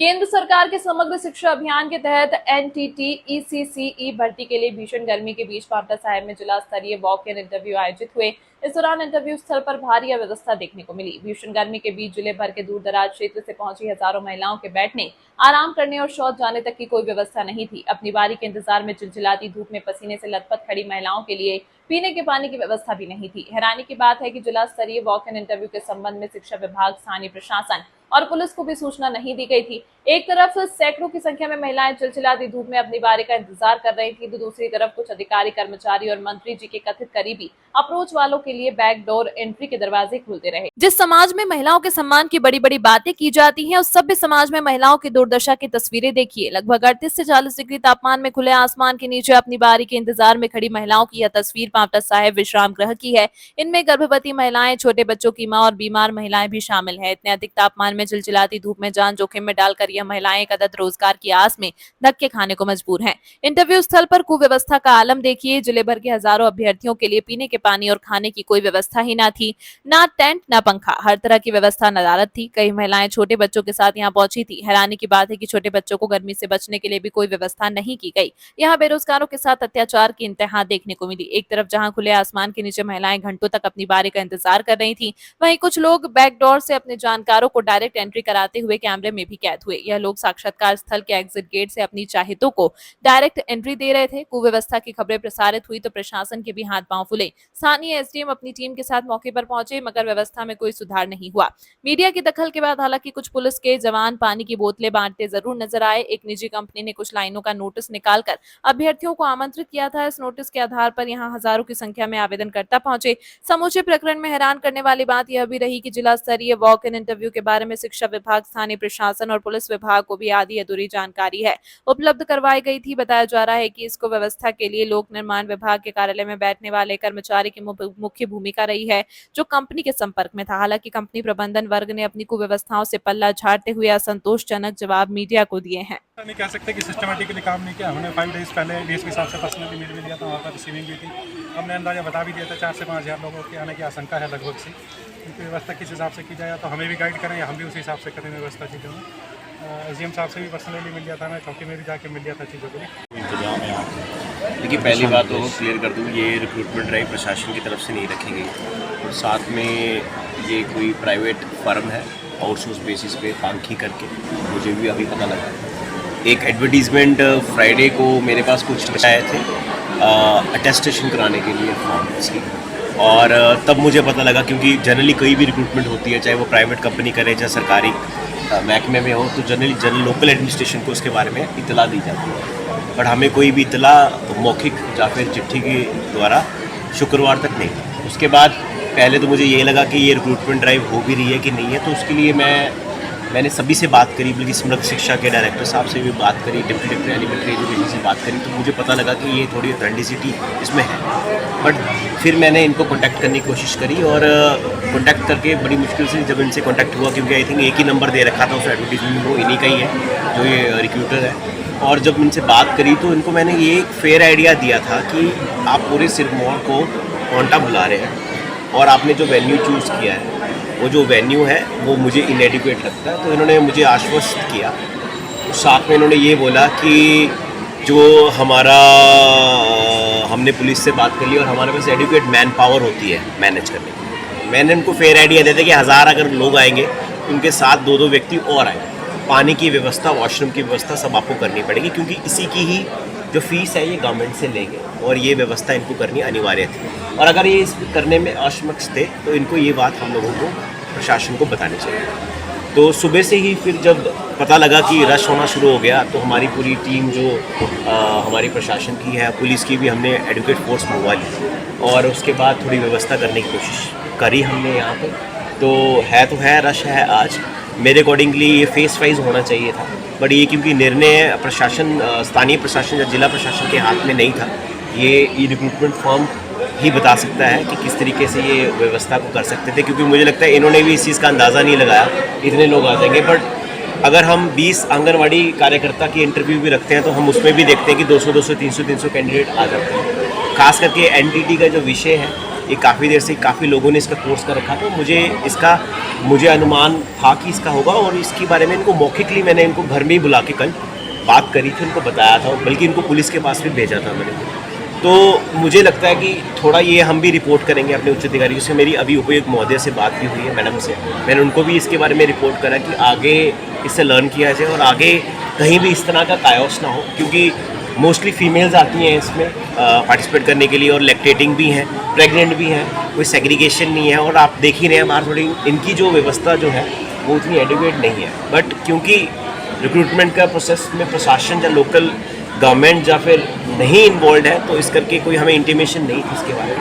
केंद्र सरकार के समग्र शिक्षा अभियान के तहत NTT-ECCE भर्ती के लिए भीषण गर्मी के बीच पांवटा साहिब में जिला स्तरीय वॉक इन इंटरव्यू आयोजित हुए। इस दौरान इंटरव्यू स्थल पर भारी अव्यवस्था देखने को मिली। भीषण गर्मी के बीच जिले भर के दूर दराज क्षेत्र से पहुंची हजारों महिलाओं के बैठने, आराम करने और शौच जाने तक की कोई व्यवस्था नहीं थी। अपनी बारी के इंतजार में चिलचिलाती धूप में पसीने से लथपथ खड़ी महिलाओं के लिए पीने के पानी की व्यवस्था भी नहीं थी। हैरानी की बात है कि जिला स्तरीय वॉक इन इंटरव्यू के संबंध में शिक्षा विभाग, स्थानीय प्रशासन और पुलिस को भी सूचना नहीं दी गई थी। एक तरफ सैकड़ों की संख्या में महिलाएं चिलचिलाती धूप में अपनी बारी का इंतजार कर रही थी, तो दूसरी तरफ कुछ अधिकारी, कर्मचारी और मंत्री जी के कथित करीबी अप्रोच वालों के लिए बैकडोर एंट्री के दरवाजे खुलते रहे। जिस समाज में महिलाओं के सम्मान की बड़ी बड़ी बातें की जाती हैं, उस सभ्य समाज में महिलाओं की दुर्दशा की तस्वीरें देखिए। लगभग 38 से 40 डिग्री तापमान में खुले आसमान के नीचे अपनी बारी के इंतजार में खड़ी महिलाओं की यह तस्वीर पांवटा साहिब विश्राम गृह की है। इनमें गर्भवती महिलाएं, छोटे बच्चों की मां और बीमार महिलाएं भी शामिल है। इतने अधिक तापमान में चिलचिलाती धूप में जान जोखिम में डालकर यह महिलाएं एक अदद रोजगार की आस में धक्के खाने को मजबूर हैं। इंटरव्यू स्थल पर कुव्यवस्था का आलम देखिए। जिले भर के हजारों अभ्यर्थियों के लिए पीने के पानी और खाने की कोई व्यवस्था ही ना थी, ना टेंट ना पंखा, हर तरह की व्यवस्था नदारद थी। कई महिलाएं छोटे बच्चों के साथ यहाँ पहुंची थी। हैरानी की बात है कि छोटे बच्चों को गर्मी से बचने के लिए भी कोई व्यवस्था नहीं की गई। यहाँ बेरोजगारों के साथ अत्याचार की इंतहा देखने को मिली। एक तरफ जहाँ खुले आसमान के नीचे महिलाएं घंटों तक अपनी बारी का इंतजार कर रही थी, वहीं कुछ लोग बैकडोर से अपने जानकारों को डायरेक्ट एंट्री कराते हुए कैमरे में भी कैद हुए। यह लोग साक्षात्कार स्थल के एग्जिट गेट से अपनी चाहतों को डायरेक्ट एंट्री दे रहे थे। कुव्यवस्था की खबरें प्रसारित हुई तो प्रशासन के भी हाथ पांव फूले। स्थानीय SDM अपनी टीम के साथ मौके पर पहुंचे, मगर व्यवस्था में कोई सुधार नहीं हुआ। मीडिया की दखल के बाद हालांकि कुछ पुलिस के जवान पानी की बोतलें बांटते जरूर नजर आए। एक निजी कंपनी ने कुछ लाइनों का नोटिस निकालकर अभ्यर्थियों को आमंत्रित किया था। इस नोटिस के आधार पर यहाँ हजारों की संख्या में आवेदनकर्ता पहुंचे। समूचे प्रकरण में हैरान करने वाली बात यह भी रही कि जिला स्तरीय वॉक इन इंटरव्यू के बारे में शिक्षा विभाग, स्थानीय प्रशासन और पुलिस विभाग को भी आधी अधूरी जानकारी है उपलब्ध करवाई गई थी। बताया जा रहा है कि इसको व्यवस्था के लिए लोक निर्माण विभाग के कार्यालय में बैठने वाले कर्मचारी की मुख्य भूमिका रही है, जो कंपनी के संपर्क में था। हालांकि कंपनी प्रबंधन वर्ग ने अपनी कुव्यवस्थाओं से पल्ला झाड़ते हुए असंतोषजनक जवाब मीडिया को दिए हैं। नहीं कह सकते कि सिस्टमेटिकली काम नहीं किया। हमने 5 डेज पहले डीएस के हिसाब से पर्सनली मीट भी लिया था, वहाँ पर रिसीविंग भी थी। हमने अंदाजा बता भी दिया था 4 से 5 हज़ार लोगों के आने की आशंका है लगभग से। उनकी व्यवस्था किस हिसाब से की जाए तो हमें भी गाइड करें या हम भी उसी हिसाब से करें व्यवस्था चीज़ों में। SDM साहब से भी पर्सनली मिल लिया था, मैं चौकी में भी जाके मिल लिया था चीज़ों को भी। इंतजाम है यहाँ। देखिए पहली बात तो क्लियर कर दूँ, ये रिक्रूटमेंट ड्राइव प्रशासन की तरफ से नहीं रखी गई और साथ में ये कोई प्राइवेट फर्म है, आउटसोर्स बेसिस पे पांखी करके, मुझे भी अभी पता लगा। एक एडवर्टीज़मेंट फ्राइडे को मेरे पास कुछ आए थे अटेस्टेशन कराने के लिए फॉर्म्स की, और तब मुझे पता लगा, क्योंकि जनरली कोई भी रिक्रूटमेंट होती है, चाहे वो प्राइवेट कंपनी करे चाहे सरकारी महकमे में हो, तो जनरली लोकल एडमिनिस्ट्रेशन को उसके बारे में इतला दी जाती है। बट हमें कोई भी इतला मौखिक या फिर चिट्ठी के द्वारा शुक्रवार तक नहीं। उसके बाद पहले तो मुझे ये लगा कि ये रिक्रूटमेंट ड्राइव हो भी रही है कि नहीं है, तो उसके लिए मैंने सभी से बात करी, बल्कि समग्र शिक्षा के डायरेक्टर साहब से भी बात करी, डिप्टी डायरेक्टर एलिमेंट्री एजुकेशन से बात करी, तो मुझे पता लगा कि ये थोड़ी ऑथेंटिसिटी इसमें है। बट फिर मैंने इनको कॉन्टैक्ट करने की कोशिश करी और कॉन्टैक्ट करके बड़ी मुश्किल से जब इनसे कॉन्टैक्ट हुआ, क्योंकि आई थिंक एक ही नंबर दे रखा था उस एडवर्टीजमेंट में, वो इन्हीं का ही है जो ये रिक्रूटर है। और जब इनसे बात करी तो इनको मैंने ये एक फेयर आइडिया दिया था कि आप पूरे सिरमौर को कोंटा बुला रहे हैं और आपने जो वेन्यू चूज़ किया है, वो जो वेन्यू है वो मुझे इनएडिक्वेट लगता है। तो इन्होंने मुझे आश्वस्त किया। साथ में इन्होंने ये बोला कि जो हमने पुलिस से बात कर ली और हमारे पास एडिक्वेट मैन पावर होती है मैनेज करने की। मैंने उनको फेयर आइडिया दिया था कि 1000 अगर लोग आएंगे, उनके साथ 2-2 व्यक्ति और आए। पानी की व्यवस्था, वॉशरूम की व्यवस्था सब आपको करनी पड़ेगी, क्योंकि इसी की ही जो फीस है ये गवर्नमेंट से लेंगे और ये व्यवस्था इनको करनी अनिवार्य थी। और अगर ये इस करने में असमर्थ थे तो इनको ये बात हम लोगों को, प्रशासन को बतानी चाहिए। तो सुबह से ही फिर जब पता लगा कि रश होना शुरू हो गया, तो हमारी पूरी टीम जो हमारी प्रशासन की है, पुलिस की भी, हमने एडवोकेट फोर्स मंगवा ली और उसके बाद थोड़ी व्यवस्था करने की कोशिश करी हमने यहाँ पर। तो है रश है आज। मेरे अकॉर्डिंगली ये फेस वाइज होना चाहिए था, बट ये क्योंकि निर्णय प्रशासन, स्थानीय प्रशासन या जिला प्रशासन के हाथ में नहीं था, ये रिक्रूटमेंट फर्म ही बता सकता है कि किस तरीके से ये व्यवस्था को कर सकते थे। क्योंकि मुझे लगता है इन्होंने भी इस चीज़ का अंदाज़ा नहीं लगाया इतने लोग आ जाएंगे। बट अगर हम 20 आंगनवाड़ी कार्यकर्ता की इंटरव्यू भी रखते हैं तो हम उसमें भी देखते हैं कि 200, 300 कैंडिडेट आ जाते हैं। खास करके NTT का जो विषय है ये काफ़ी देर से काफ़ी लोगों ने इसका कोर्स कर रखा, तो मुझे अनुमान था कि इसका होगा। और इसके बारे में इनको मौखिकली मैंने इनको घर में ही बुला के कल बात करी थी, उनको बताया था, बल्कि इनको पुलिस के पास भी भेजा था मैंने। तो मुझे लगता है कि थोड़ा ये हम भी रिपोर्ट करेंगे अपने उच्च अधिकारियों से। मेरी अभी उपायुक्त महोदय से बात भी हुई है, मैडम से, मैंने उनको भी इसके बारे में रिपोर्ट करा कि आगे इससे लर्न किया जाए और आगे कहीं भी इस तरह का कायोस ना हो, क्योंकि मोस्टली फीमेल्स आती हैं इसमें पार्टिसिपेट करने के लिए, और लैक्टेटिंग भी हैं, प्रेग्नेंट भी हैं, कोई सेग्रीगेशन नहीं है। और आप देख ही रहे हैं बाहर थोड़ी इनकी जो व्यवस्था जो है वो उतनी एडुकेट नहीं है। बट क्योंकि रिक्रूटमेंट का प्रोसेस में प्रशासन या लोकल गवर्नमेंट या फिर नहीं इन्वॉल्व है, तो इस करके कोई हमें इंटीमेशन नहीं थी इसके बारे में।